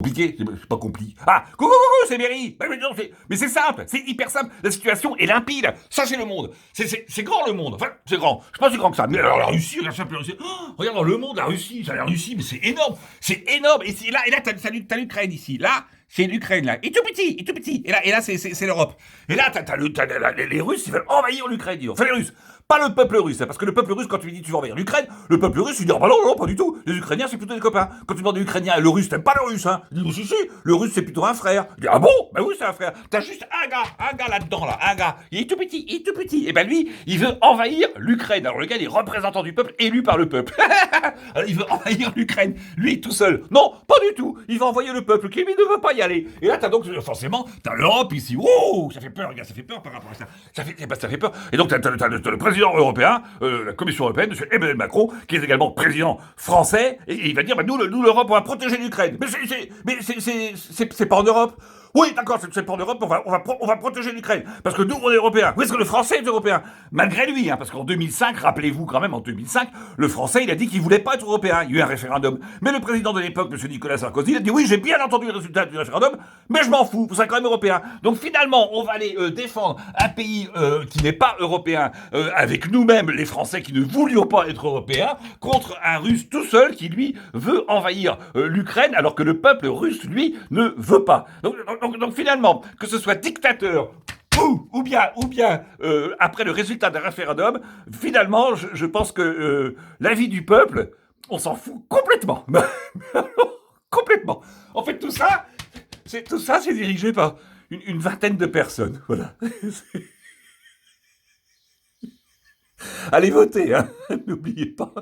compliqué, c'est pas compliqué. Ah, coucou, c'est Berry. Mais c'est simple, c'est hyper simple. La situation est limpide. Sachez le monde. C'est grand le monde. Enfin, c'est grand. Je sais pas si grand que ça. Mais alors la Russie, la simple Russie. Oh, regarde dans le monde, la Russie, mais c'est énorme. C'est énorme. Et là, t'as l'Ukraine ici. Là, c'est l'Ukraine là. Et tout petit. Et là, c'est l'Europe. Et là, les Russes, ils veulent envahir l'Ukraine. Enfin, les Russes. Pas le peuple russe, parce que le peuple russe, quand tu lui dis tu vas envahir l'Ukraine, le peuple russe, il dit ah bah non, pas du tout. Les Ukrainiens, c'est plutôt des copains. Quand tu demandes aux Ukrainiens, le russe, t'aimes pas le russe, hein? Il dit si, le russe, c'est plutôt un frère. Il dit ah bon? Ben oui, c'est un frère. T'as juste un gars là-dedans, là, un gars. Il est tout petit. Et ben lui, il veut envahir l'Ukraine. Alors le gars, il est représentant du peuple, élu par le peuple. Alors il veut envahir l'Ukraine, lui tout seul. Non, pas du tout. Il va envoyer le peuple qui lui ne veut pas y aller. Et là, t'as donc forcément, t'as l'Europe ici. Oh, ça fait peur, regarde, ça fait peur par rapport à ça. Ça fait peur. Et donc t'as le président européen, la Commission européenne, M. Emmanuel Macron, qui est également président français, et il va dire, bah, nous l'Europe, on va protéger l'Ukraine. Mais c'est pas en Europe. Oui, d'accord, c'est pas en Europe, on va protéger l'Ukraine. Parce que nous, on est européens. Oui, parce que le français est européen. Malgré lui, hein, parce qu'en 2005, rappelez-vous quand même, en 2005, le français, il a dit qu'il voulait pas être européen. Il y a eu un référendum. Mais le président de l'époque, M. Nicolas Sarkozy, il a dit, oui, j'ai bien entendu le résultat du référendum, mais je m'en fous, vous serez quand même européen. Donc finalement, on va aller défendre un pays qui n'est pas européen, avec nous-mêmes, les Français, qui ne voulions pas être européens, contre un Russe tout seul qui, lui, veut envahir l'Ukraine, alors que le peuple russe, lui, ne veut pas. Donc finalement, que ce soit dictateur ou bien après le résultat d'un référendum, finalement, je pense que l'avis du peuple, on s'en fout complètement. Complètement. En fait, tout ça, c'est dirigé par une vingtaine de personnes. Voilà. Allez voter, hein. N'oubliez pas.